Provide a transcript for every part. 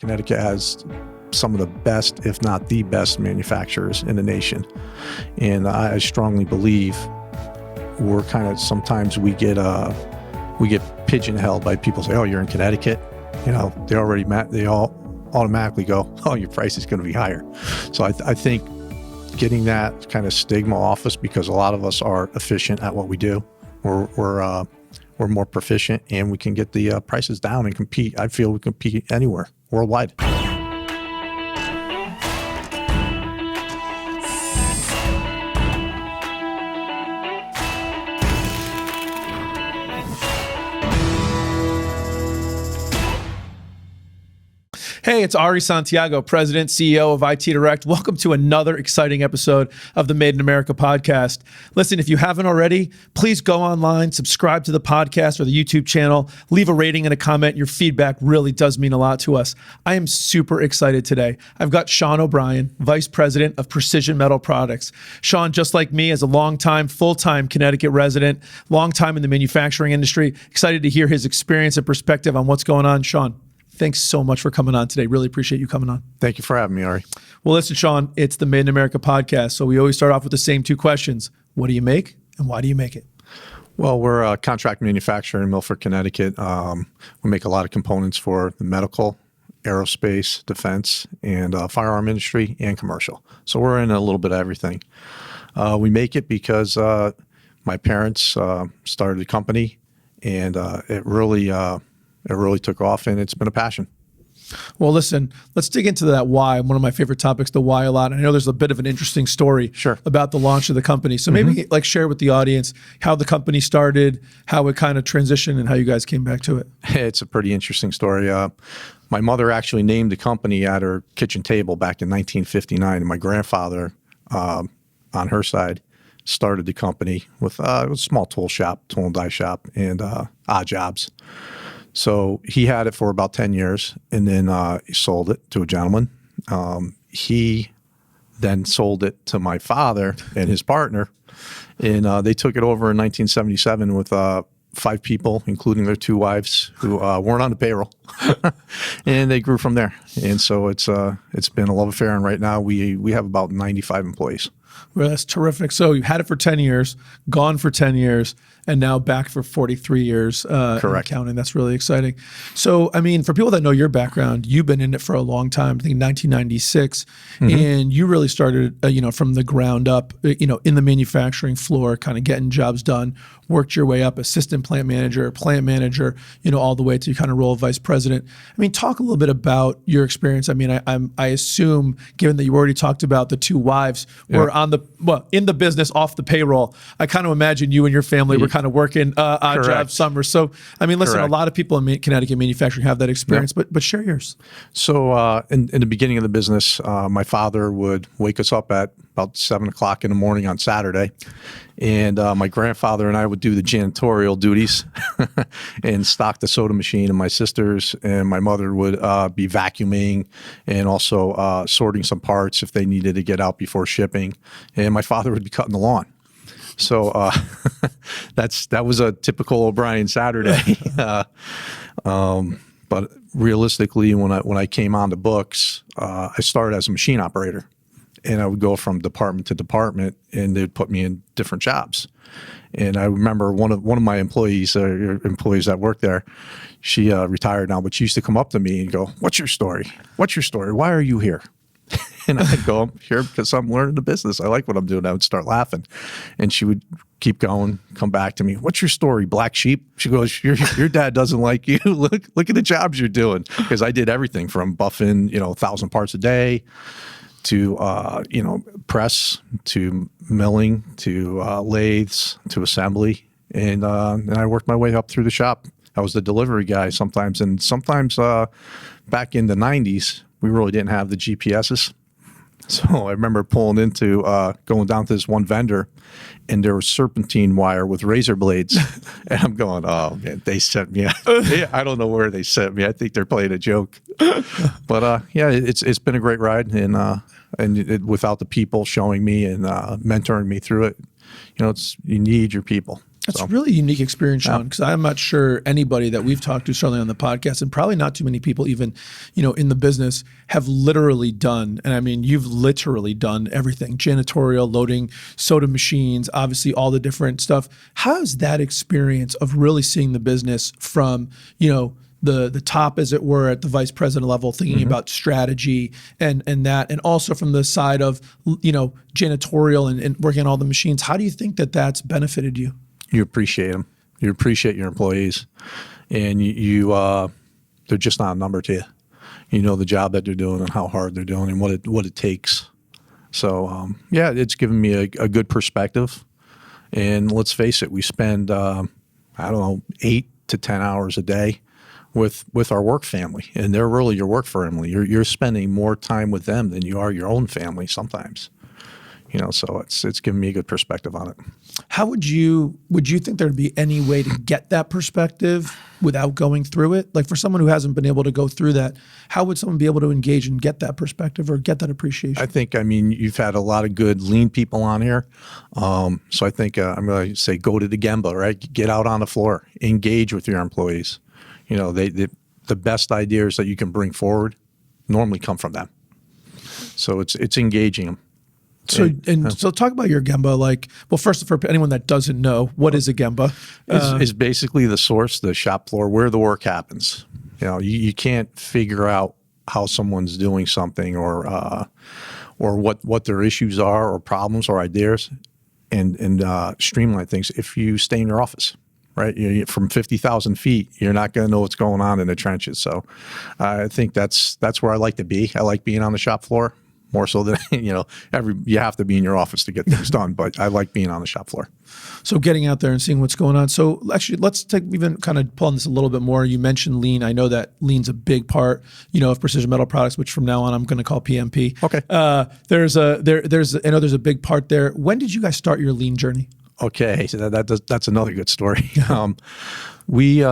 Connecticut has some of the best, if not the best, manufacturers in the nation. And I strongly believe we're kind of, sometimes we get pigeonholed by people say, oh, you're in Connecticut. You know, they all automatically go, oh, your price is going to be higher. So I think getting that kind of stigma off us, because a lot of us are efficient at what we do. We're more proficient, and we can get the prices down and compete. I feel we compete anywhere worldwide. Hey, it's Ari Santiago, President, CEO of IT Direct. Welcome to another exciting episode of the Made in America podcast. Listen, if you haven't already, please go online, subscribe to the podcast or the YouTube channel, leave a rating and a comment. Your feedback really does mean a lot to us. I am super excited today. I've got Sean O'Brien, Vice President of Precision Metal Products. Sean, just like me, is a longtime, full-time Connecticut resident, long time in the manufacturing industry. Excited to hear his experience and perspective on what's going on. Sean, thanks so much for coming on today. Really appreciate you coming on. Thank you for having me, Ari. Well, listen, Sean, it's the Made in America podcast. So we always start off with the same two questions. What do you make and why do you make it? Well, we're a contract manufacturer in Milford, Connecticut. We make a lot of components for the medical, aerospace, defense, and firearm industry and commercial. So we're in a little bit of everything. We make it because my parents started the company, and it really took off, and it's been a passion. Well, listen, let's dig into that why. One of my favorite topics, the why, a lot. I know there's a bit of an interesting story about the launch of the company. So maybe share with the audience how the company started, how it kind of transitioned, and how you guys came back to it. It's a pretty interesting story. My mother actually named the company at her kitchen table back in 1959, and my grandfather, on her side, started the company with a small tool and die shop, and odd jobs. So he had it for about 10 years, and then he sold it to a gentleman. He then sold it to my father and his partner, and they took it over in 1977 with 5 people, including their 2 wives, who weren't on the payroll, and they grew from there. And so it's been a love affair, and right now we have about 95 employees. Well, that's terrific. So you had it for 10 years, gone for 10 years, and now back for 43 years. Correct. Counting. That's really exciting. So, I mean, for people that know your background, you've been in it for a long time, I think 1996, and you really started, from the ground up, in the manufacturing floor, kind of getting jobs done, worked your way up, assistant plant manager, all the way to kind of role of vice president. I mean, talk a little bit about your experience. I mean, I assume, given that you already talked about the 2 wives were in the business off the payroll, I kind of imagine you and your family were kind of working odd job summers. So, I mean, listen, a lot of people in Connecticut manufacturing have that experience, but share yours. So in the beginning of the business, my father would wake us up at about 7 o'clock in the morning on Saturday, and my grandfather and I would do the janitorial duties and stock the soda machine, and my sisters and my mother would be vacuuming and also sorting some parts if they needed to get out before shipping, and my father would be cutting the lawn. So that was a typical O'Brien Saturday. But realistically, when I came on the books, I started as a machine operator, and I would go from department to department, and they'd put me in different jobs. And I remember one of my employees that worked there, she retired now, but she used to come up to me and go, "What's your story? What's your story? Why are you here?" And I'd go, "I'm here because I'm learning the business. I like what I'm doing." I would start laughing, and she would keep going, come back to me. "What's your story, black sheep?" She goes, your dad doesn't like you. Look at the jobs you're doing." Because I did everything from buffing, 1,000 parts a day, to press, to milling, to lathes, to assembly, and I worked my way up through the shop. I was the delivery guy sometimes, and sometimes back in the 90s, we really didn't have the GPSs. So I remember pulling into, going down to this one vendor, and there was serpentine wire with razor blades. And I'm going, oh, man, they sent me. I don't know where they sent me. I think they're playing a joke. But it's been a great ride. Without the people showing me and mentoring me through it, you need your people. That's a really unique experience, Sean, because I'm not sure anybody that we've talked to, certainly on the podcast, and probably not too many people even, in the business have literally done, and I mean, you've literally done everything, janitorial, loading, soda machines, obviously all the different stuff. How's that experience of really seeing the business from, the top, as it were, at the vice president level, thinking about strategy and that, and also from the side of, janitorial and working on all the machines? How do you think that that's benefited you? You appreciate them. You appreciate your employees, and they're just not a number to you. You know the job that they're doing and how hard they're doing and what it takes. So it's given me a good perspective. And let's face it, we spend 8 to 10 hours a day with our work family, and they're really your work family. You're spending more time with them than you are your own family sometimes. So it's given me a good perspective on it. How would you think there'd be any way to get that perspective without going through it? Like, for someone who hasn't been able to go through that, how would someone be able to engage and get that perspective or get that appreciation? I think, you've had a lot of good lean people on here. So I think I'm going to say go to the Gemba, right? Get out on the floor, engage with your employees. The best ideas that you can bring forward normally come from them. So it's engaging them. So talk about your Gemba. First, for anyone that doesn't know, what is a Gemba? It's basically the source, the shop floor, where the work happens. You can't figure out how someone's doing something or what their issues are or problems or ideas and streamline things if you stay in your office. Right, from 50,000 feet, you're not going to know what's going on in the trenches. So, I think that's where I like to be. I like being on the shop floor more so than you have to be in your office to get things done. But I like being on the shop floor. So getting out there and seeing what's going on. So actually, let's even kind of pull on this a little bit more. You mentioned lean. I know that lean's a big part, of Precision Metal Products, which from now on I'm going to call PMP. Okay. I know there's a big part there. When did you guys start your lean journey? Okay, so that's another good story. We're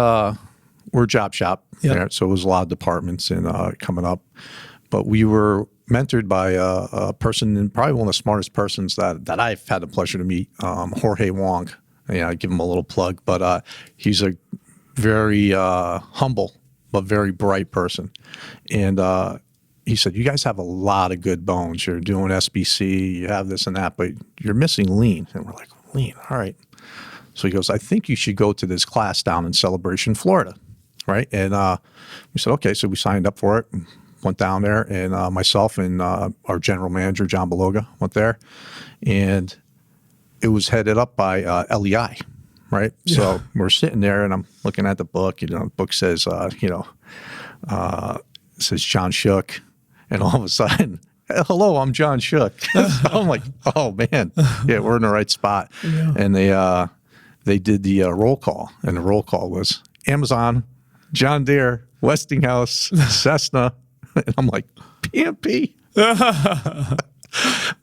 a job shop, there, so it was a lot of departments and coming up. But we were mentored by a person, and probably one of the smartest persons that I've had the pleasure to meet, Jorge Wong. I give him a little plug, but he's a very humble but very bright person. And he said, "You guys have a lot of good bones. You're doing SBC, you have this and that, but you're missing lean." And we're like, "Lean, all right." So he goes, "I think you should go to this class down in Celebration, Florida." Right? And we said, okay. So we signed up for it and went down there, and myself and our general manager, John Beloga, went there. And it was headed up by LEI, right? Yeah. So we're sitting there, and I'm looking at the book. The book says, it says John Shook. And all of a sudden, "Hello, I'm John Shook." I'm like, oh, man. Yeah, we're in the right spot. Yeah. And they did the roll call, and the roll call was Amazon, John Deere, Westinghouse, Cessna. And I'm like, PMP?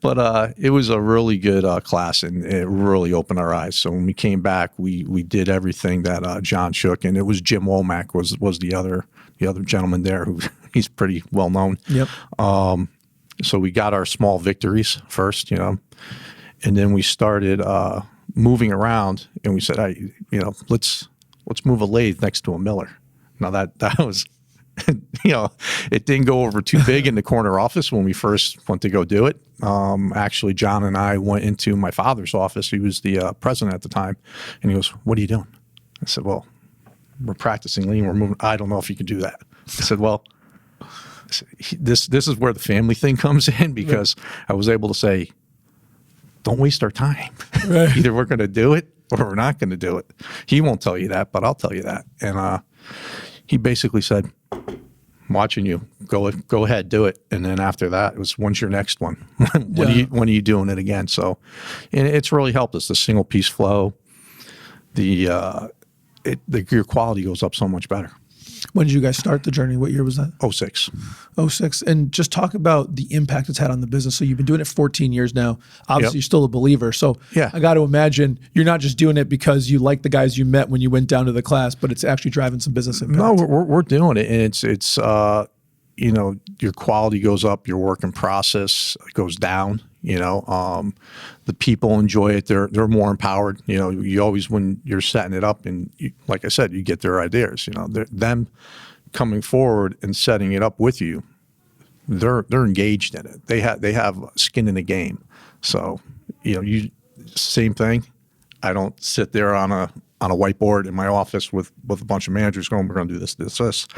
But it was a really good class, and it really opened our eyes. So when we came back, we did everything that John Shook, and it was Jim Womack was the other gentleman there who he's pretty well known. Yep. So we got our small victories first, and then we started moving around, and we said, "Hey, let's move a lathe next to a miller." Now that was, it didn't go over too big in the corner office when we first went to go do it. Actually, John and I went into my father's office. He was the president at the time, and he goes, "What are you doing?" I said, "Well, we're practicing lean. We're moving." "I don't know if you can do that." I said, "Well, this is where the family thing comes in, because I was able to say, don't waste our time. Right. Either we're going to do it or we're not going to do it. He won't tell you that, but I'll tell you that." And he basically said, "I'm watching you. Go ahead, do it." And then after that, it was, "When's your next one? When are you doing it again?" So, and it's really helped us. The single piece flow, your quality goes up so much better. When did you guys start the journey? What year was that? 2006. 2006. And just talk about the impact it's had on the business. So you've been doing it 14 years now. Obviously, You're still a believer. So yeah. I got to imagine you're not just doing it because you like the guys you met when you went down to the class, but it's actually driving some business impact. No, we're doing it. And it's your quality goes up, your work in process goes down. The people enjoy it. They're more empowered. You always, when you're setting it up, and like I said, you get their ideas. Them coming forward and setting it up with you. They're engaged in it. They have skin in the game. So same thing. I don't sit there on a whiteboard in my office with a bunch of managers going, we're going to do this.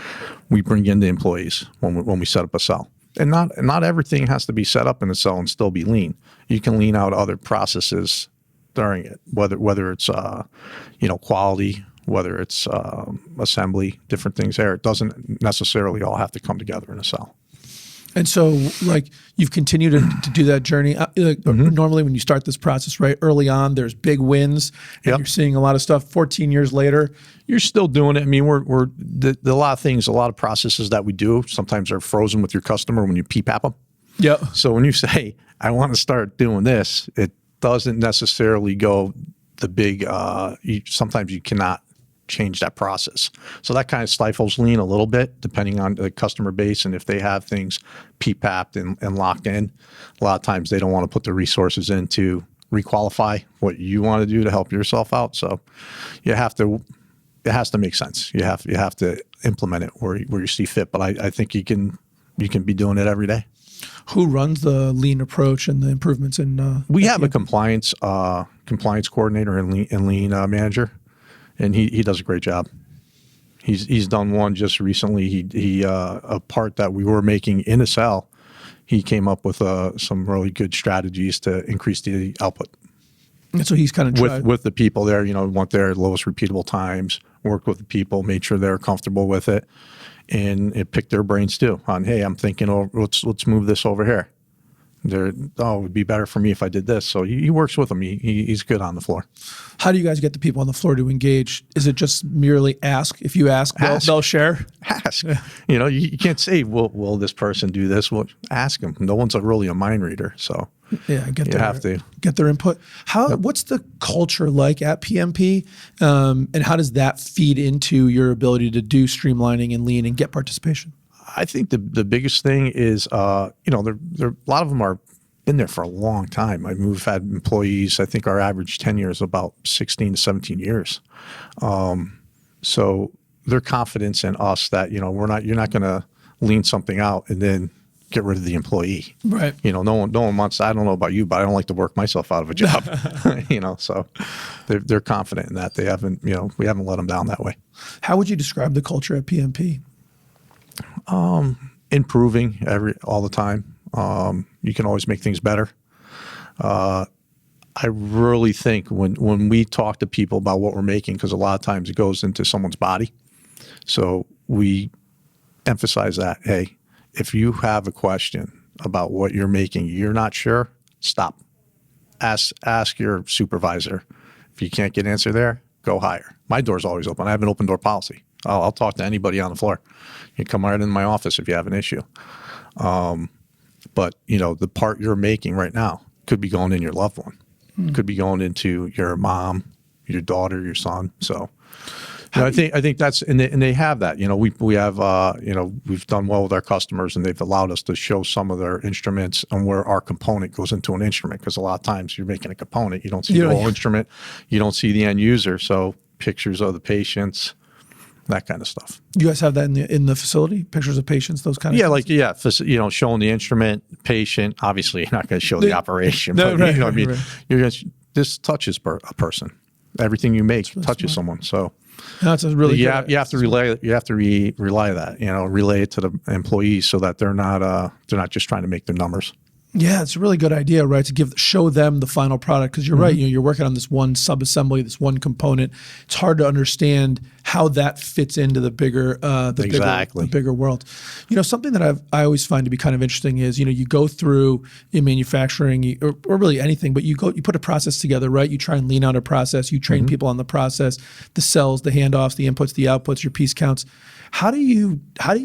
We bring in the employees when we set up a cell. And not everything has to be set up in a cell and still be lean. You can lean out other processes during it, whether it's quality, whether it's assembly, different things there. It doesn't necessarily all have to come together in a cell. And so, like, you've continued to do that journey. Normally, when you start this process, right, early on, there's big wins, and you're seeing a lot of stuff. 14 years later, you're still doing it. I mean, a lot of things, a lot of processes that we do sometimes are frozen with your customer when you PPAP them. Yep. So when you say, I want to start doing this, it doesn't necessarily go the big. Sometimes you cannot change that process. So that kind of stifles lean a little bit, depending on the customer base. And if they have things PPAP'd and locked in, a lot of times they don't want to put the resources in to requalify what you want to do to help yourself out. So it has to make sense. You have to implement it where you see fit. But I think you can be doing it every day. Who runs the lean approach and the improvements in? We have a compliance coordinator and lean manager. And he does a great job. He's done one just recently. He a part that we were making in a cell, he came up with some really good strategies to increase the output. And so he's kind of with the people there. Want their lowest repeatable times. Worked with the people, made sure they're comfortable with it, and it picked their brains too. On, hey, I'm thinking, let's move this over here. It would be better for me if I did this. So he works with them. He's good on the floor. How do you guys get the people on the floor to engage? Is it just merely ask? If you ask. They'll share? Ask. Yeah. You can't say, will this person do this? Well, ask them. No one's really a mind reader. So yeah, have to get their input. What's the culture like at PMP? And how does that feed into your ability to do streamlining and lean and get participation? I think the biggest thing is, a lot of them are been there for a long time. I mean, we've had employees, I think our average tenure is about 16 to 17 years. So their confidence in us that, you're not going to lean something out and then get rid of the employee. Right. No one wants, I don't know about you, but I don't like to work myself out of a job, so they're confident in that. They haven't, we haven't let them down that way. How would you describe the culture at PMP? Improving all the time. You can always make things better. I really think when we talk to people about what we're making, because a lot of times it goes into someone's body. So we emphasize that, hey, if you have a question about what you're making, you're not sure, stop. Ask your supervisor. If you can't get an answer there, go higher. My door's always open. I have an open door policy. I'll talk to anybody on the floor. You come right in my office if you have an issue. But the part you're making right now could be going in your loved one, could be going into your mom, your daughter, your son. So I think that's, and they have that. We have we've done well with our customers, and they've allowed us to show some of their instruments and where our component goes into an instrument. Because a lot of times you're making a component, you don't see the whole instrument, you don't see the end user. So pictures of the patients, that kind of stuff. You guys have that in the facility? Pictures of patients, those kind of things? Showing the instrument, patient. Obviously, you're not going to show the operation. But, this touches a person. Everything you make touches someone. So that's a really you have to relay that. Relay it to the employees so that they're not just trying to make their numbers. Yeah, it's a really good idea, right? To show them the final product, because you're right. You're working on this one sub-assembly, this one component. It's hard to understand how that fits into the bigger, bigger world. Something that I always find to be kind of interesting is, you go through in manufacturing or really anything, but you put a process together, right? You try and lean out a process. You train people on the process, the cells, the handoffs, the inputs, the outputs, your piece counts. How do you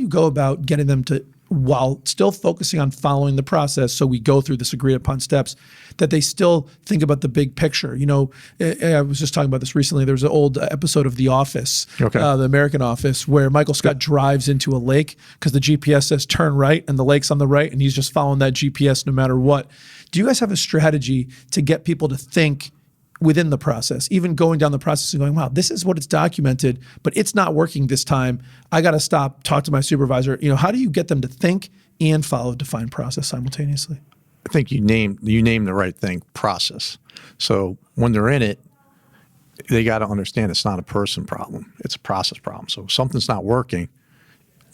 go about getting them to while still focusing on following the process, so we go through this agreed upon steps, that they still think about the big picture. I was just talking about this recently. There was an old episode of The Office, Okay. The American Office, where Michael Scott drives into a lake because the GPS says turn right and the lake's on the right, and he's just following that GPS no matter what. Do you guys have a strategy to get people to think within the process, even going down the process and going, wow, this is what it's documented, but it's not working this time. I got to stop, talk to my supervisor. How do you get them to think and follow a defined process simultaneously? I think you name the right thing, process. So when they're in it, they got to understand it's not a person problem. It's a process problem. So if something's not working,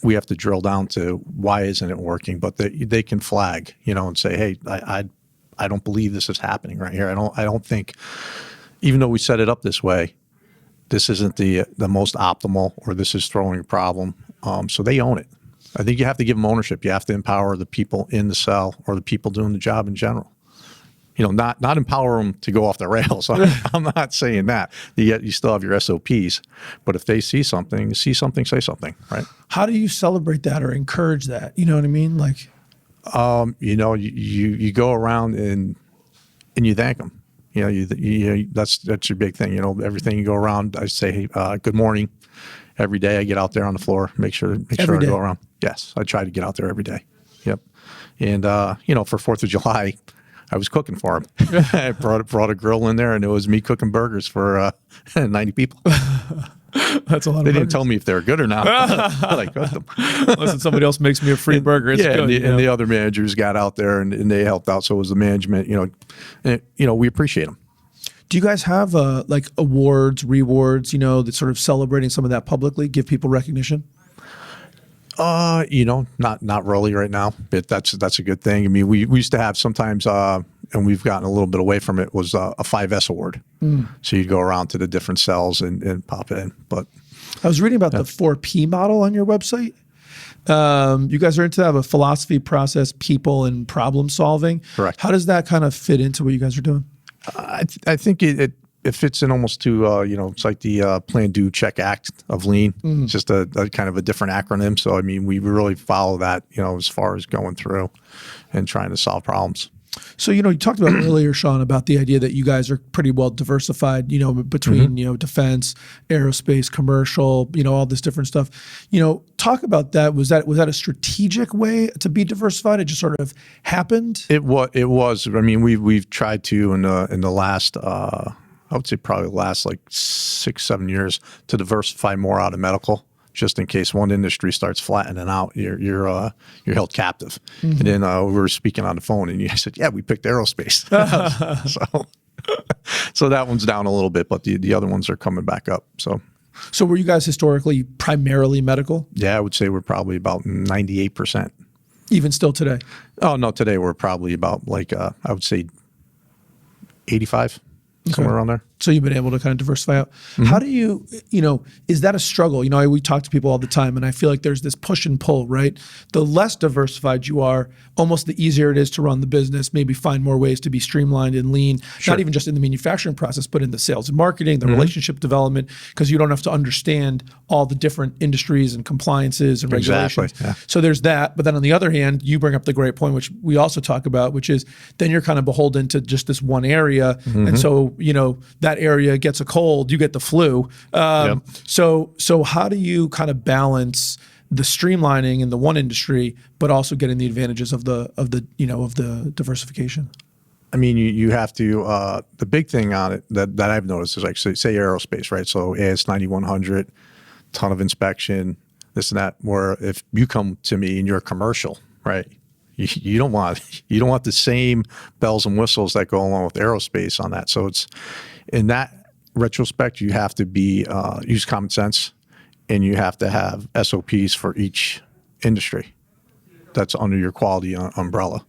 we have to drill down to why isn't it working, but they can flag, and say, hey, I don't believe this is happening right here. I don't think, even though we set it up this way, this isn't the most optimal, or this is throwing a problem. So they own it. I think you have to give them ownership. You have to empower the people in the cell or the people doing the job in general. Not empower them to go off the rails. I'm not saying that. You still have your SOPs, but if they see something, say something, right? How do you celebrate that or encourage that? You know what I mean? Like, you go around and you thank them. That's your big thing. Everything you go around, I say, hey, good morning. Every day I get out there on the floor, make sure I go around. Yes, I try to get out there every day. Yep. And for 4th of July, I was cooking for them. I brought a grill in there, and it was me cooking burgers for 90 people. That's a lot. They didn't tell me if they were good or not. I cooked them. Unless somebody else makes me a free burger, it's good. And the other managers got out there and they helped out. So it was the management. We appreciate them. Do you guys have like awards, rewards? That's sort of celebrating some of that publicly, give people recognition? Not really right now, but that's a good thing. I mean, we used to have sometimes, and we've gotten a little bit away from it, was a 5S award. So you'd go around to the different cells and pop it in. But I was reading about the 4P model on your website. You guys are into that, a philosophy, process, people, and problem solving. Correct. How does that kind of fit into what you guys are doing? I think it fits in almost to, it's like the plan, do, check, act of lean. It's just a kind of a different acronym. So, I mean, we really follow that, as far as going through and trying to solve problems. So, you talked about earlier, Sean, about the idea that you guys are pretty well diversified, between, defense, aerospace, commercial, all this different stuff. Talk about that. Was that a strategic way to be diversified? It just sort of happened? It was. I mean, we've tried to in the last, I would say probably the last like 6-7 years, to diversify more out of medical, just in case one industry starts flattening out, you're held captive. And then we were speaking on the phone, and you said, "Yeah, we picked aerospace." so that one's down a little bit, but the other ones are coming back up. So were you guys historically primarily medical? Yeah, I would say we're probably about 98%. Even still today? Oh no, today we're probably about like I would say 85. Somewhere around there. So you've been able to kind of diversify out. How do you, is that a struggle? We talk to people all the time, and I feel like there's this push and pull, right? The less diversified you are, almost the easier it is to run the business, maybe find more ways to be streamlined and lean, not even just in the manufacturing process, but in the sales and marketing, the relationship development, because you don't have to understand all the different industries and compliances and regulations. Exactly. Yeah. So there's that. But then on the other hand, you bring up the great point, which we also talk about, which is then you're kind of beholden to just this one area. And so, that area gets a cold, you get the flu. So how do you kind of balance the streamlining in the one industry, but also getting the advantages of the diversification? I mean, you have to, the big thing on it that I've noticed is like, say aerospace, right? So AS 9100, ton of inspection, this and that, where if you come to me and you're commercial, right? You don't want the same bells and whistles that go along with aerospace on that. So it's, in that retrospect, you have to use common sense, and you have to have SOPs for each industry that's under your quality umbrella.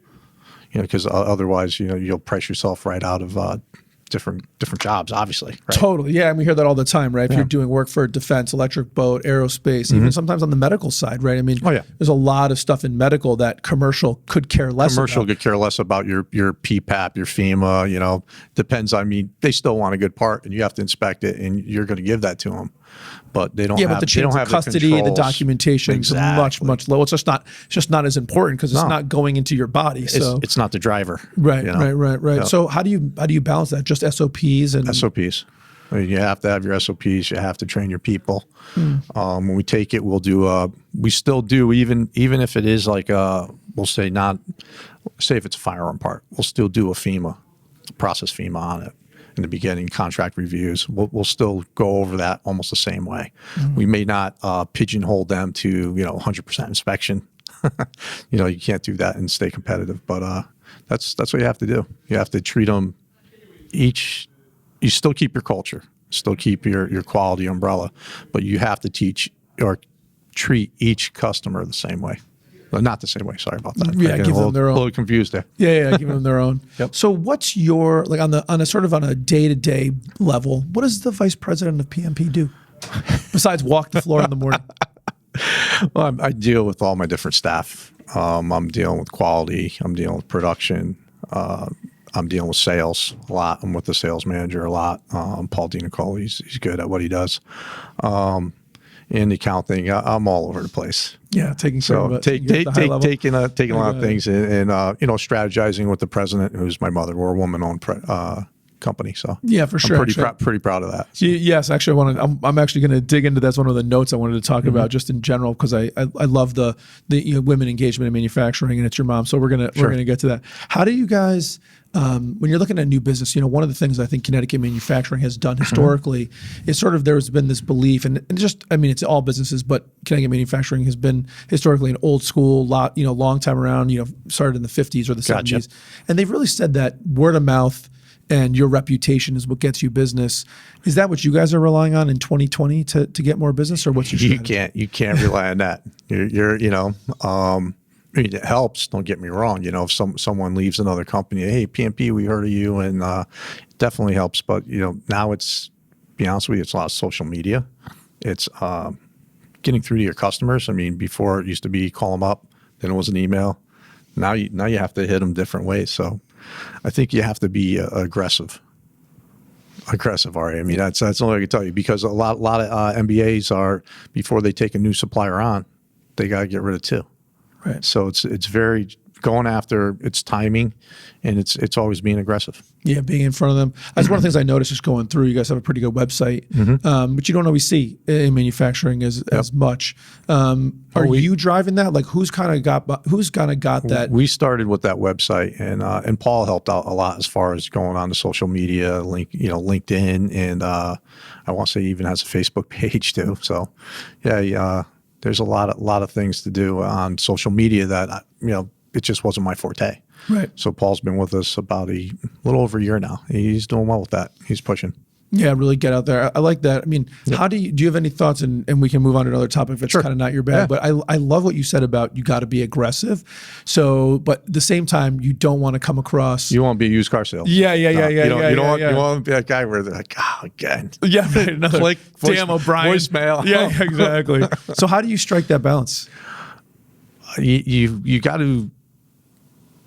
Because otherwise, you'll price yourself right out of different jobs, obviously. Right? Totally. Yeah. And we hear that all the time, right? If you're doing work for defense, electric boat, aerospace, even sometimes on the medical side, right? I mean, there's a lot of stuff in medical that commercial could care less about. Commercial could care less about your PPAP, your FEMA, depends. I mean, they still want a good part, and you have to inspect it, and you're going to give that to them. but they don't Yeah, have, but the they don't chains of have custody, the controls. documentation is Exactly. much lower. It's just not as important because it's not going into your body. So It's not the driver. right, you know? right. Yeah. So how do you balance that? Just SOPs and SOPs. I mean, you have to have your SOPs. You have to train your people. When we take it, we'll do. We still do, even if it is like we'll say if it's a firearm part, we'll still do a FEMA, process FEMA on it in the beginning. Contract reviews. We'll still go over that almost the same way. We may not pigeonhole them to 100% inspection. You can't do that and stay competitive. But that's what you have to do. You have to treat them each. You still keep your culture, still keep your quality umbrella, but you have to teach or treat each customer the same way. Well, not the same way. Sorry about that. Yeah, give them their own. A little confused there. Yeah, give them their own. Yep. So what's your, like on a sort of on a day-to-day level, what does the vice president of PMP do besides walk the floor in the morning? Well, I deal with all my different staff. I'm dealing with quality. I'm dealing with production. I'm dealing with sales a lot. I'm with the sales manager a lot. Paul DiNicole, he's good at what he does. In the accounting, I'm all over the place. Yeah, taking care of it. Taking a lot of things and strategizing with the president, who's my mother. We're a woman-owned company, so yeah, for sure. I'm pretty proud of that. So. Yes, actually, I'm actually going to dig into that's one of the notes I wanted to talk about just in general because I love the women engagement in manufacturing, and it's your mom, so we're gonna get to that. How do you guys? When you're looking at a new business, one of the things I think Connecticut manufacturing has done historically is sort of there's been this belief, and just it's all businesses, but Connecticut manufacturing has been historically an old school, long time around, started in the 50s or the 70s, and they've really said that word of mouth and your reputation is what gets you business. Is that what you guys are relying on in 2020 to get more business, or what's your strategy? You can't rely on that. It helps. Don't get me wrong. If someone leaves another company, hey, PMP, we heard of you, and it definitely helps. But now it's, to be honest with you, it's a lot of social media. It's getting through to your customers. Before it used to be call them up, then it was an email. Now you have to hit them different ways. So I think you have to be aggressive, Ari. That's all I can tell you, because a lot of MBAs are, before they take a new supplier on, they got to get rid of two. Right. So it's very going after its timing, and it's always being aggressive. Yeah, being in front of them. That's one of the things I noticed just going through. You guys have a pretty good website, but you don't always see in manufacturing as much. Are you driving that? Like, who's kind of got that? We started with that website, and Paul helped out a lot as far as going on to social media, LinkedIn, and I want to say he even has a Facebook page too. So, yeah. There's a lot of things to do on social media that it just wasn't my forte. Right. So Paul's been with us about a little over a year now. He's doing well with that. He's pushing. Yeah, really get out there. I like that. How do you have any thoughts? And we can move on to another topic if it's kind of not your bag. Yeah. But I love what you said about you got to be aggressive. So, but at the same time, you don't want to come across. You won't be a used car salesman. Yeah. You don't want to be that guy where they're like, oh, again. Yeah, right. Another click. Damn, O'Brien. Voicemail. Yeah, exactly. So how do you strike that balance? You got to.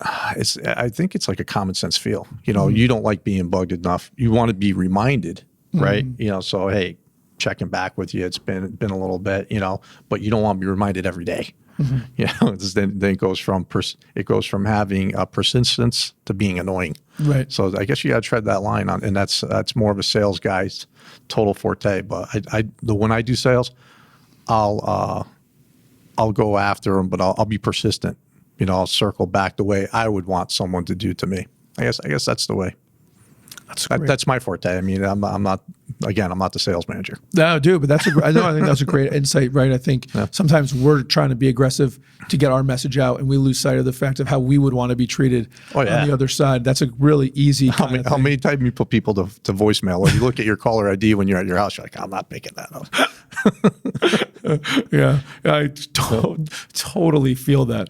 I think it's like a common sense feel. You don't like being bugged enough. You want to be reminded, right? So hey, checking back with you. It's been a little bit, but you don't want to be reminded every day. Then it goes from having persistence to being annoying. Right. So I guess you got to tread that line on, and that's more of a sales guy's total forte. But when I do sales, I'll go after them, but I'll be persistent. I'll circle back the way I would want someone to do to me. I guess that's the way. That's my forte. I'm not the sales manager. No, dude, but I think that's a great insight, right? I think sometimes we're trying to be aggressive to get our message out, and we lose sight of the fact of how we would want to be treated on the other side. That's a really easy. How many times you put people to voicemail? When you look at your caller ID when you're at your house, you're like, I'm not picking that up. Yeah, I totally feel that.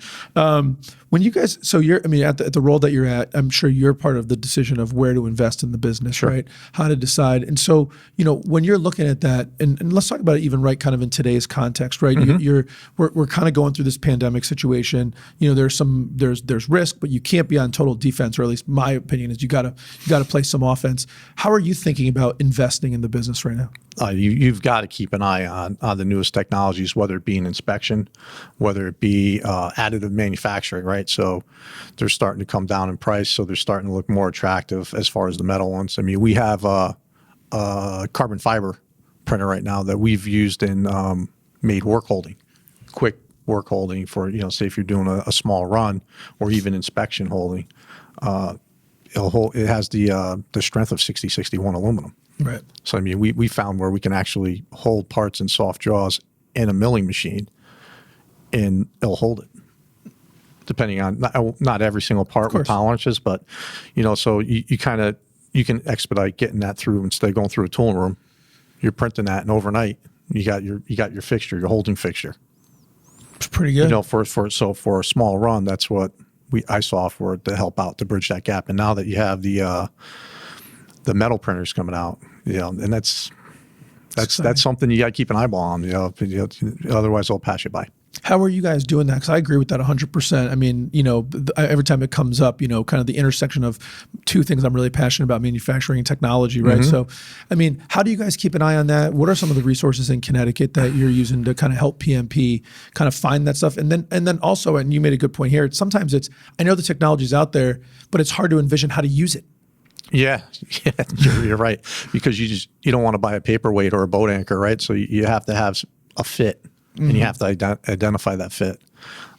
When you guys, so you're, at the role that you're at, I'm sure you're part of the decision of where to invest in the business, right? How to decide. And so So, when you're looking at that, and let's talk about it even right kind of in today's context, right? We're kind of going through this pandemic situation. There's risk, but you can't be on total defense, or at least my opinion is you gotta play some offense. How are you thinking about investing in the business right now? You've got to keep an eye on the newest technologies, whether it be in inspection, whether it be additive manufacturing, right? So they're starting to come down in price, so they're starting to look more attractive as far as the metal ones. I mean, we have a carbon fiber printer right now that we've used in made work holding, quick work holding for, say if you're doing a small run or even inspection holding. It has the strength of 6061 aluminum. Right. So, I mean, we found where we can actually hold parts in soft jaws in a milling machine, and it'll hold it, depending on not every single part with tolerances, but, so you can expedite getting that through instead of going through a tool room. You're printing that, and overnight you got your fixture, your holding fixture. It's pretty good. For a small run, that's what I saw for it to help out to bridge that gap. And now that you have the metal printers coming out, and that's something you got to keep an eyeball on, otherwise they'll pass you by. How are you guys doing that? Because I agree with that 100%. I mean, every time it comes up, kind of the intersection of two things I'm really passionate about, manufacturing and technology, right? So, I mean, how do you guys keep an eye on that? What are some of the resources in Connecticut that you're using to kind of help PMP kind of find that stuff? And then also, and you made a good point here, sometimes I know the technology's out there, but it's hard to envision how to use it. Yeah, you're right. Because you don't want to buy a paperweight or a boat anchor, right? So you have to have a fit, and you have to identify that fit,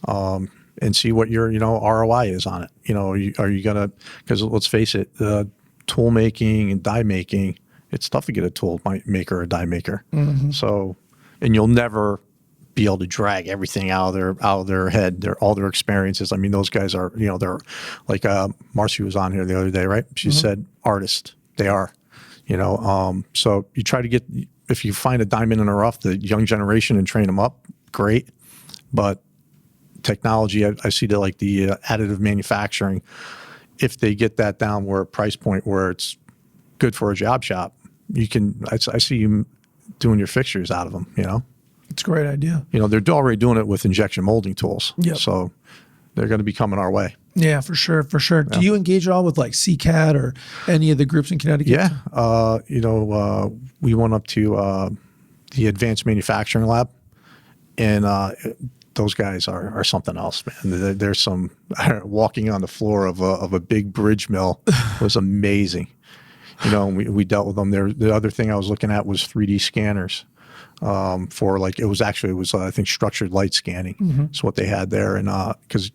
and see what your ROI is on it. Are you gonna? Because let's face it, tool making and die making, it's tough to get a tool maker or a die maker. So, and you'll never be able to drag everything out of their head, all their experiences. I mean, those guys are, they're like Marcy was on here the other day, right? She said artists, they are, so you try to get, if you find a diamond in the rough, the young generation, and train them up, great. But technology, I see the additive manufacturing, if they get that down where a price point where it's good for a job shop, I see you doing your fixtures out of them, It's a great idea. They're already doing it with injection molding tools. Yep. So they're going to be coming our way. Yeah, for sure. Yeah. Do you engage at all with CAD or any of the groups in Connecticut? Yeah. We went up to the Advanced Manufacturing Lab, and those guys are something else, man. There's some walking on the floor of a big bridge mill was amazing. We dealt with them there. The other thing I was looking at was 3D scanners. For it was I think structured light scanning is what they had there, and because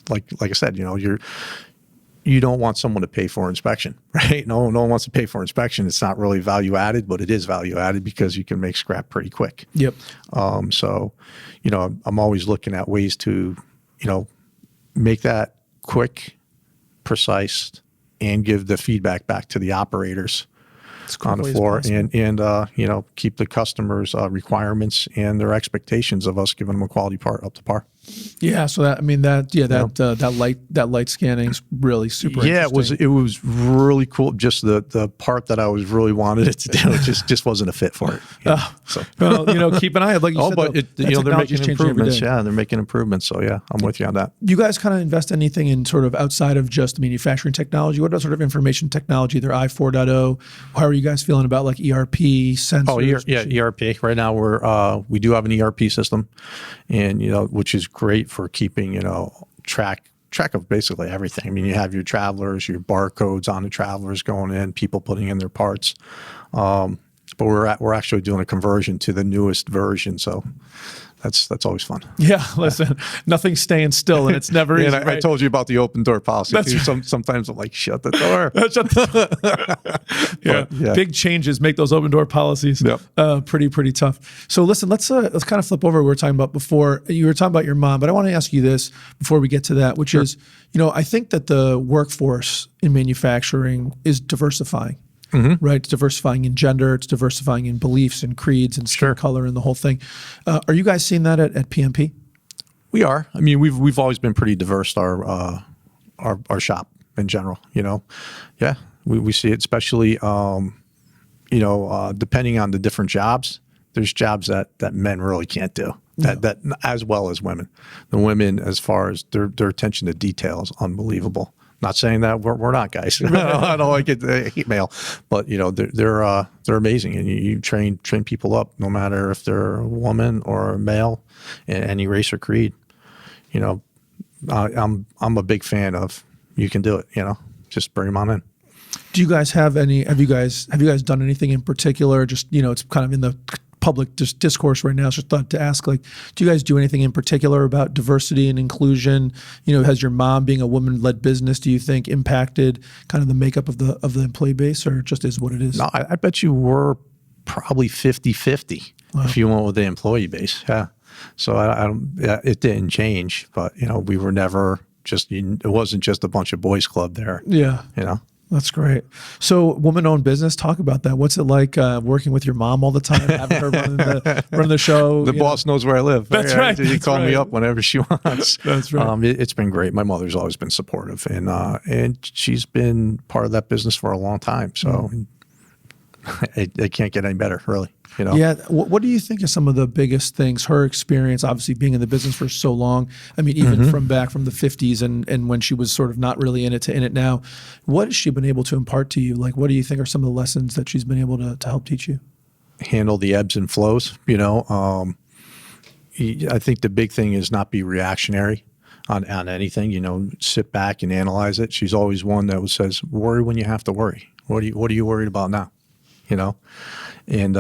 like I said, you don't want someone to pay for inspection, right? No one wants to pay for inspection. It's not really value added, but it is value added because you can make scrap pretty quick. Yep. So, I'm always looking at ways to, make that quick, precise, and give the feedback back to the operators on the floor, and keep the customers' requirements and their expectations of us giving them a quality part up to par. Yeah, so that light scanning is really super. Yeah, interesting. it was really cool. Just the part that I was really wanted it to do, it just wasn't a fit for it. So keep an eye out. Like you said, but they're making improvements. Yeah, they're making improvements. So yeah, I'm with you on that. You guys kind of invest anything in sort of outside of just manufacturing technology? What about sort of information technology, either I 4.0? How are you guys feeling about ERP, sensors? Oh, ERP. Right now we do have an ERP system, and which is great for keeping track of basically everything. I mean, you have your travelers, your barcodes on the travelers going in, people putting in their parts. But we're actually doing a conversion to the newest version, so that's always fun. Yeah, listen, nothing's staying still, and it's never easy. I told you about the open door policy. Sometimes I'm like, shut the door. Yeah, big changes make those open door policies pretty tough. So listen, let's kind of flip over. We were talking about before. You were talking about your mom, but I want to ask you this before we get to that, which is, I think that the workforce in manufacturing is diversifying. Right, it's diversifying in gender, it's diversifying in beliefs and creeds and skin color and the whole thing. Are you guys seeing that at PMP? We are. I mean, we've always been pretty diverse. Our shop in general. Yeah, we see it, especially depending on the different jobs, there's jobs that men really can't do that as well as women. The women, as far as their attention to detail is unbelievable. Not saying that we're not, guys. I don't like it, hate mail, but they're amazing, and you train people up, no matter if they're a woman or a male, in any race or creed. I'm a big fan of, you can do it. Just bring them on in. Do you guys have any? Have you guys done anything in particular? Just it's kind of in the public discourse right now. So I thought to ask, do you guys do anything in particular about diversity and inclusion? Has your mom, being a woman-led business, do you think impacted kind of the makeup of the employee base, or just is what it is? No, I bet you we're probably 50-50 if you went with the employee base. Yeah. So it didn't change, but we were never just. It wasn't just a bunch of boys club there. Yeah. That's great. So, woman-owned business, talk about that. What's it like working with your mom all the time, having her run the show? The boss knows where I live. That's right. She call me up whenever she wants. That's right. It's been great. My mother's always been supportive, and she's been part of that business for a long time. So, it can't get any better, really. Yeah. What do you think are some of the biggest things, her experience, obviously being in the business for so long? I mean, even from back from the 50s and when she was sort of not really in it to in it now, what has she been able to impart to you? What do you think are some of the lessons that she's been able to help teach you? Handle the ebbs and flows, I think the big thing is not be reactionary on anything, sit back and analyze it. She's always one that says, worry when you have to worry. What are you worried about now? And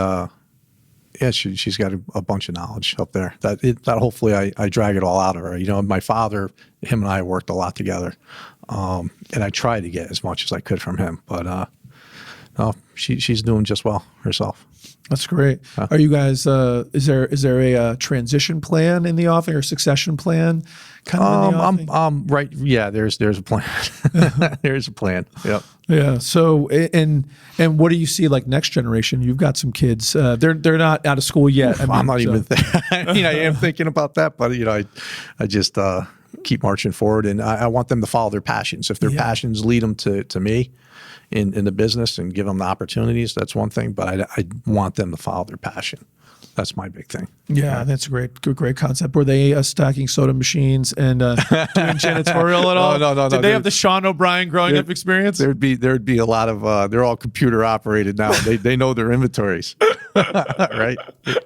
yeah, she's got a bunch of knowledge up there that hopefully I drag it all out of her. My father, him and I worked a lot together, and I tried to get as much as I could from him, but no, she's doing just well herself. That's great. Are you guys? Is there a transition plan in the offing or succession plan? Kind of in the offing? Right. Yeah. There's a plan. There's a plan. Yep. Yeah. So and what do you see next generation? You've got some kids. They're not out of school yet. I'm not even. I am thinking about that, but I just keep marching forward, and I want them to follow their passions. If their passions lead them to me in the business and give them the opportunities, that's one thing. But I want them to follow their passion. That's my big thing. Yeah, that's a great concept. Were they stacking soda machines and doing janitorial at all? No. Did they have the Sean O'Brien growing up experience? There'd be a lot of. They're all computer operated now. They know their inventories, right?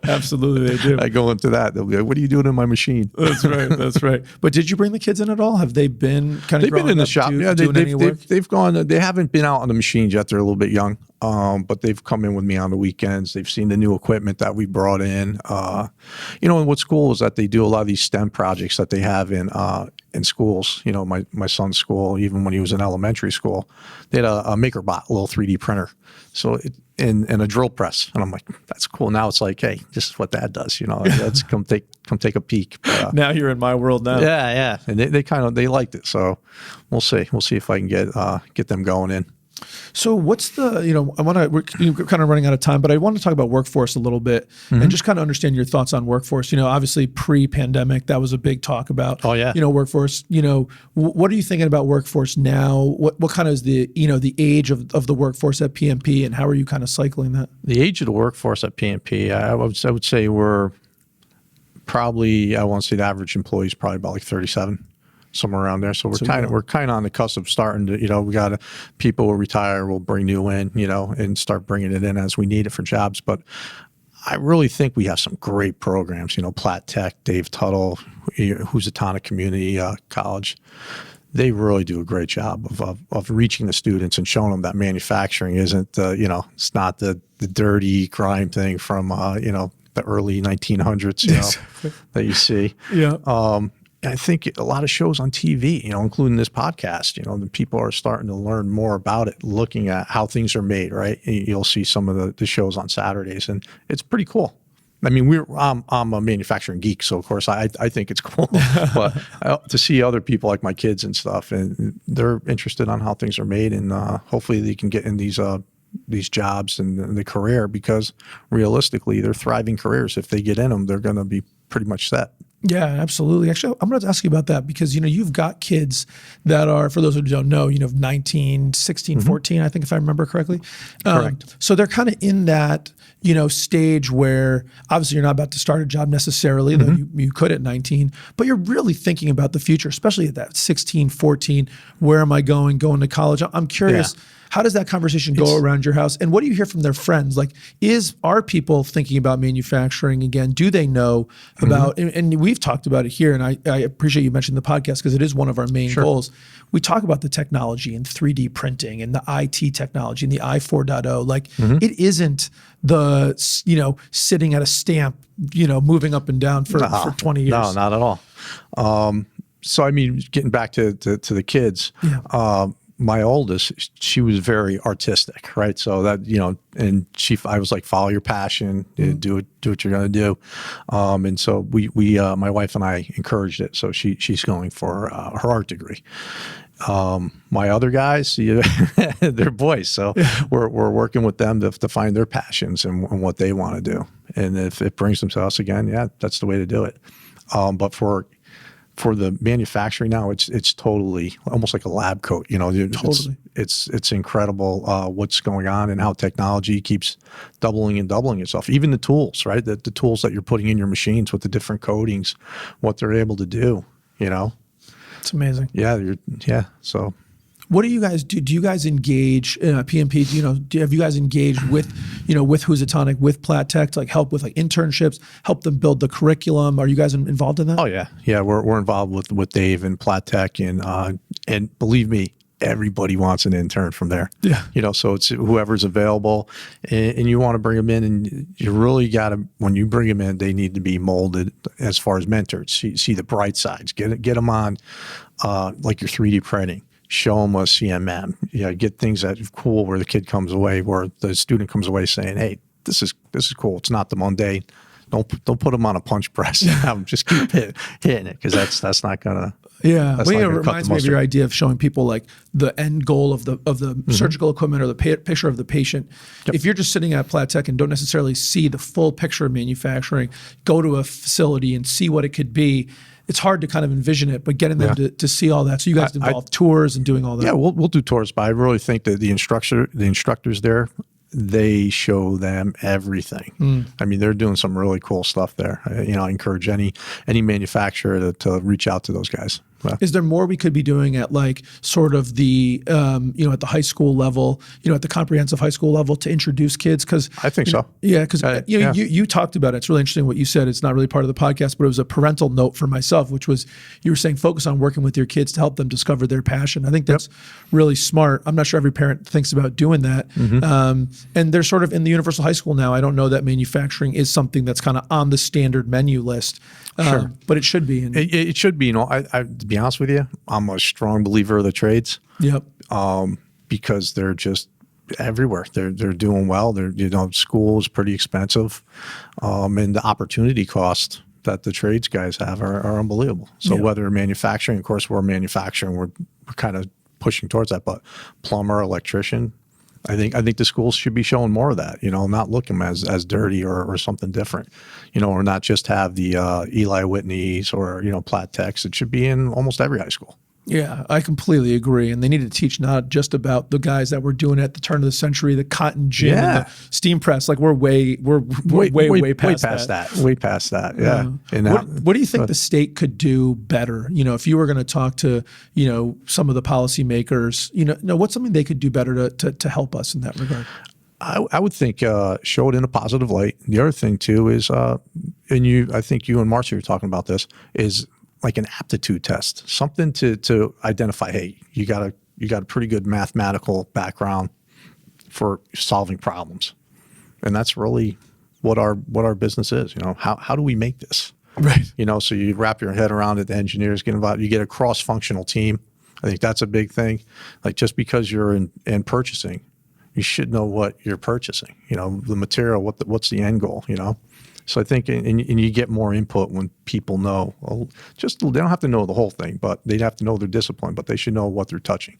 Absolutely, they do. I go into that. They'll be like, "What are you doing in my machine?" That's right. That's right. But did you bring the kids in at all? Have they been kind of? They've been in the shop. Yeah, they've gone. They haven't been out on the machines yet. They're a little bit young. But they've come in with me on the weekends. They've seen the new equipment that we brought in. And what's cool is that they do a lot of these STEM projects that they have in schools. My son's school, even when he was in elementary school, they had a MakerBot, a little 3D printer. So and a drill press. And I'm like, that's cool. Now it's like, hey, this is what Dad does. Let's come take a peek. But, now you're in my world now. Yeah. And they liked it. So we'll see. We'll see if I can get them going in. So what's the, we're kind of running out of time, but I want to talk about workforce a little bit and just kind of understand your thoughts on workforce. Obviously pre-pandemic, that was a big talk about, workforce. What are you thinking about workforce now? What kind of is the age of the workforce at PMP, and how are you kind of cycling that? The age of the workforce at PMP, I would say we're probably, I want to say the average employee is probably about 37. Somewhere around there, so we're kind of on the cusp of starting to, we got people will retire, we'll bring new in, and start bringing it in as we need it for jobs. But I really think we have some great programs, Platt Tech, Dave Tuttle, Housatonic Community College. They really do a great job of reaching the students and showing them that manufacturing isn't, it's not the dirty crime thing from, the early 1900s, that you see. Yeah. I think a lot of shows on TV, including this podcast, the people are starting to learn more about it, looking at how things are made, right? You'll see some of the shows on Saturdays, and it's pretty cool. I mean, I'm a manufacturing geek, so of course I think it's cool. But to see other people like my kids and stuff, and they're interested on how things are made, and hopefully they can get in these jobs and the career, because realistically, they're thriving careers. If they get in them, they're going to be pretty much set. Yeah, absolutely. Actually, I'm going to ask you about that because, you've got kids that are, for those who don't know, 19, 16, 14, I think, if I remember correctly. Correct. So they're kind of in that, stage where obviously you're not about to start a job necessarily, though you could at 19, but you're really thinking about the future, especially at that 16, 14, where am I going to college? I'm curious. Yeah. How does that conversation go around your house? And what do you hear from their friends? Like, are people thinking about manufacturing again? Do they know about, and we've talked about it here, and I appreciate you mentioning the podcast because it is one of our main goals. We talk about the technology and 3D printing and the IT technology and the I 4.0. Like, it isn't the, sitting at a stamp, moving up and down for 20 years. No, not at all. So, I mean, getting back to the kids, my oldest, she was very artistic, right? So that, and I was like, follow your passion, do what you're going to do. And so we my wife and I encouraged it. So she's going for her art degree. My other guys, they're boys. So we're working with them to find their passions and what they want to do. And if it brings them to us again, that's the way to do it. But for the manufacturing now, it's totally almost like a lab coat. Totally. It's incredible what's going on and how technology keeps doubling and doubling itself. Even the tools, right? The tools that you're putting in your machines with the different coatings, what they're able to do. It's amazing. Yeah. So. What do you guys do? Do you guys engage PMP? Have you guys engaged with, with Housatonic, with Platt Tech to like help with like internships, help them build the curriculum? Are you guys involved in that? Oh yeah. We're involved with Dave and Platt Tech, and believe me, everybody wants an intern from there. Yeah. So it's whoever's available, and you want to bring them in, and you really got to, when you bring them in, they need to be molded as far as mentored. See the bright sides. Get them on, like your 3D printing. Show them a CMM. Get things that are cool where the kid comes away, where the student comes away saying, "Hey, this is cool. It's not the mundane." Don't put them on a punch press. Have them just keep hitting it because that's not gonna. Yeah, it reminds me of your idea of showing people like the end goal of the surgical equipment or the picture of the patient. Yep. If you're just sitting at Platt Tech and don't necessarily see the full picture of manufacturing, go to a facility and see what it could be. It's hard to kind of envision it, but getting them to see all that. So you guys involve tours and doing all that. Yeah, we'll do tours, but I really think that the instructors there, they show them everything. I mean, they're doing some really cool stuff there. I encourage any manufacturer to reach out to those guys. Is there more we could be doing at like sort of the, at the high school level, at the comprehensive high school level to introduce kids? Because I think so. Yeah, because you talked about it. It's really interesting what you said. It's not really part of the podcast, but it was a parental note for myself, which was you were saying focus on working with your kids to help them discover their passion. I think that's really smart. I'm not sure every parent thinks about doing that. And they're sort of in the universal high school now. I don't know that manufacturing is something that's kind of on the standard menu list, but it should be. It should be. To be honest with you, I'm a strong believer of the trades. Yep. Because they're just everywhere. They're doing well. School is pretty expensive, and the opportunity cost that the trades guys have are unbelievable. So whether manufacturing, of course, we're manufacturing, we're kind of pushing towards that. But plumber, electrician, I think the schools should be showing more of that. Not looking as dirty or something different. Or not just have the Eli Whitneys or Platt Techs. It should be in almost every high school. Yeah, I completely agree. And they need to teach not just about the guys that were doing it at the turn of the century, the cotton gin and the steam press. Like we're way past that. Way past that. Yeah. What do you think the state could do better? If you were going to talk to, some of the policymakers, what's something they could do better to help us in that regard? I would think show it in a positive light. The other thing too is, I think you and Marcia were talking about this, is like an aptitude test, something to identify, hey, you got a pretty good mathematical background for solving problems. And that's really what our business is. How do we make this? Right. So you wrap your head around it, the engineers get involved, you get a cross-functional team. I think that's a big thing. Like just because you're in purchasing, you should know what you're purchasing, the material, what's the end goal, So I think, and you get more input when people know, they don't have to know the whole thing, but they'd have to know their discipline, but they should know what they're touching.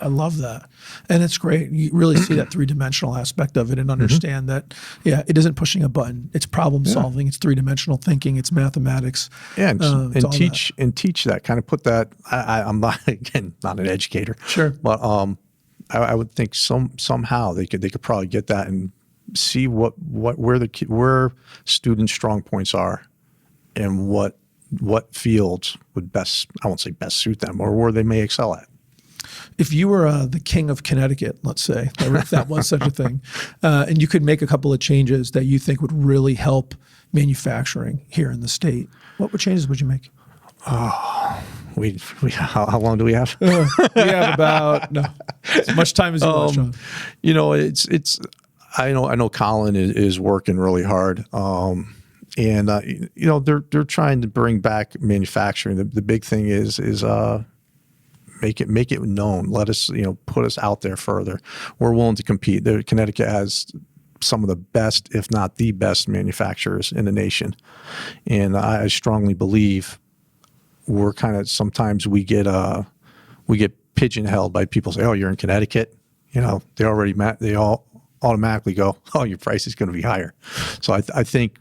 I love that. And it's great. You really see that three-dimensional aspect of it and understand that, it isn't pushing a button. It's problem solving. It's three-dimensional thinking. It's mathematics. Yeah, and teach that, kind of put that. I'm not, again, not an educator. Sure. But I would think somehow they could probably get that and see where students' strong points are and what fields would best, I won't say best suit them, or where they may excel at. If you were the king of Connecticut, let's say, if that was such a thing, and you could make a couple of changes that you think would really help manufacturing here in the state, what changes would you make? Oh, how long do we have? We have about as much time as you want, Sean. You know, I know Colin is working really hard. And you know, they're trying to bring back manufacturing. The big thing is make it known. Let us, put us out there further. We're willing to compete. Connecticut has some of the best, if not the best, manufacturers in the nation, and I strongly believe we're sometimes we get pigeonholed by people say, oh, you're in Connecticut. They all automatically go, oh, your price is going to be higher. So I think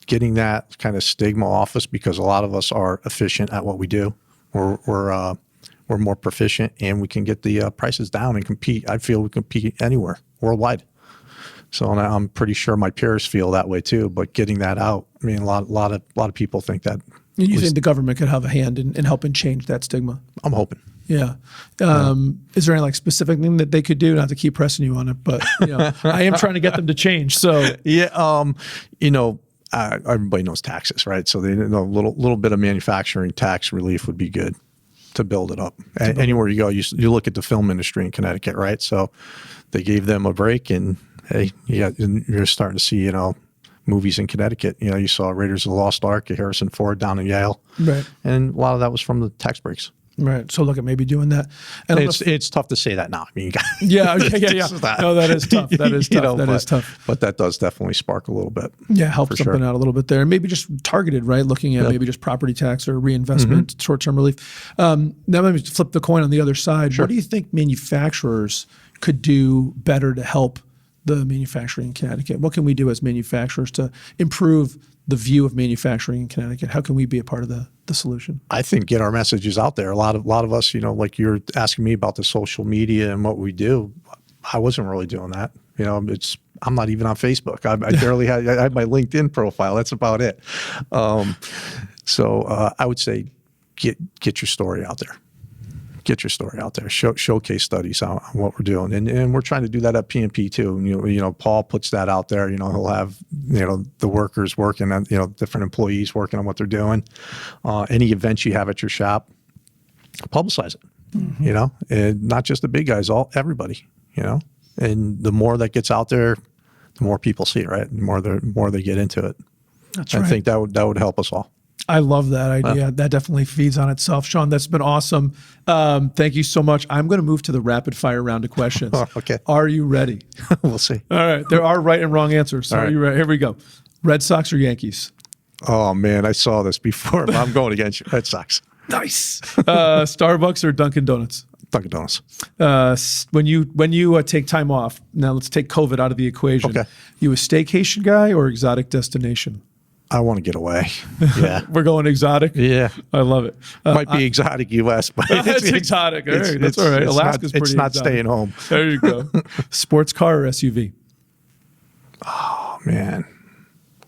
getting that kind of stigma off us, because a lot of us are efficient at what we do. We're more proficient, and we can get the prices down and compete. I feel we compete anywhere worldwide. So, and I'm pretty sure my peers feel that way too. But getting that out, I mean, a lot of people think that. You think the government could have a hand in helping change that stigma? I'm hoping. Yeah. Is there any specific thing that they could do? Not to keep pressing you on it, but I am trying to get them to change. So everybody knows taxes, right? So they know a little bit of manufacturing tax relief would be good to build it up. Anywhere you go, you look at the film industry in Connecticut, right? So they gave them a break, and hey, you're starting to see, movies in Connecticut. You saw Raiders of the Lost Ark, Harrison Ford down in Yale, right? And a lot of that was from the tax breaks. Right. So look at maybe doing that. And it's tough to say that now. I mean, yeah. No, that is tough. That is tough. That is tough. But that does definitely spark a little bit. Yeah, help something out a little bit there. And maybe just targeted, right? Looking at maybe just property tax or reinvestment, short-term relief. Now let me flip the coin on the other side. Sure. What do you think manufacturers could do better to help the manufacturing in Connecticut? What can we do as manufacturers to improve the view of manufacturing in Connecticut? How can we be a part of the solution? I think get our messages out there. A lot of us, like you're asking me about the social media and what we do. I wasn't really doing that. I'm not even on Facebook. I barely I had my LinkedIn profile. That's about it. So I would say get your story out there. Get your story out there. Showcase studies on what we're doing, and we're trying to do that at PMP too. Paul puts that out there. He'll have the workers working on different employees working on what they're doing. Any events you have at your shop, publicize it. And not just the big guys, everybody. And the more that gets out there, the more people see it. Right, the more they get into it. That's right. I think that would help us all. I love that idea. That definitely feeds on itself. Sean, that's been awesome. Thank you so much. I'm going to move to the rapid fire round of questions. Okay. Are you ready? We'll see. All right. There are right and wrong answers. So All right. Are you ready? Here we go. Red Sox or Yankees? Oh, man, I saw this before. But I'm going against you. Red Sox. Nice. Starbucks or Dunkin' Donuts? Dunkin' Donuts. When you take time off, now let's take COVID out of the equation. Okay. You a staycation guy or exotic destination? I want to get away. Yeah. We're going exotic? Yeah. I love it. Might be exotic U.S., but it's exotic. All right, that's all right. Alaska's pretty It's not exotic. staying home. There you go. Sports car or SUV? Oh, man.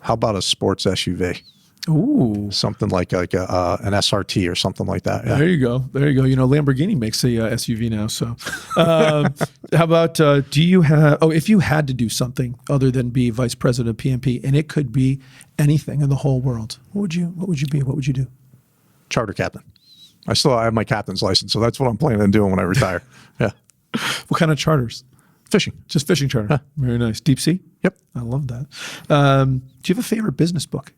How about a sports SUV? Ooh. Something like an SRT or something like that. Yeah. There you go. Lamborghini makes a SUV now. So how about, if you had to do something other than be vice president of PMP, and it could be anything in the whole world, what would you be? What would you do? Charter captain. I still have my captain's license, so that's what I'm planning on doing when I retire. Yeah. What kind of charters? Fishing. Just fishing charter. Yeah. Very nice. Deep sea? Yep. I love that. Do you have a favorite business book?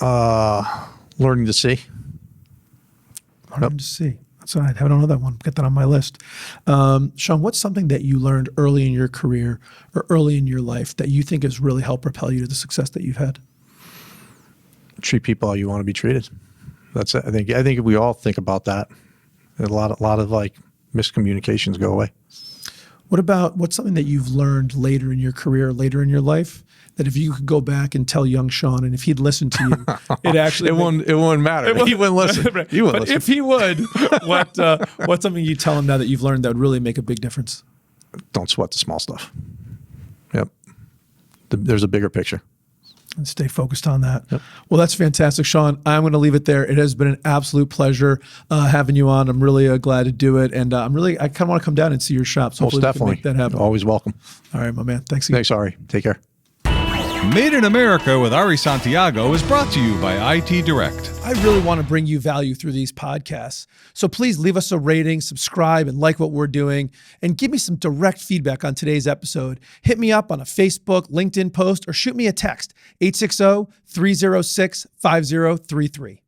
Learning to see. Learning to see. That's all right. I don't know that one. Get that on my list. Sean, what's something that you learned early in your career or early in your life that you think has really helped propel you to the success that you've had? Treat people how you want to be treated. That's it. I think we all think about that. A lot of like miscommunications go away. What's something that you've learned later in your career, later in your life, that if you could go back and tell young Sean, and if he'd listen to you, it wouldn't matter. He wouldn't listen. He wouldn't listen. If he would, what's something you tell him now that you've learned that would really make a big difference? Don't sweat the small stuff. Yep. There's a bigger picture. And stay focused on that. Yep. Well, that's fantastic, Sean. I'm going to leave it there. It has been an absolute pleasure having you on. I'm really glad to do it. And I kind of want to come down and see your shop. So hopefully we can make that happen. Always welcome. All right, my man. Thanks again. Thanks, Ari. Take care. Made in America with Ari Santiago is brought to you by IT Direct. I really want to bring you value through these podcasts. So please leave us a rating, subscribe, and like what we're doing, and give me some direct feedback on today's episode. Hit me up on a Facebook, LinkedIn post, or shoot me a text, 860-306-5033.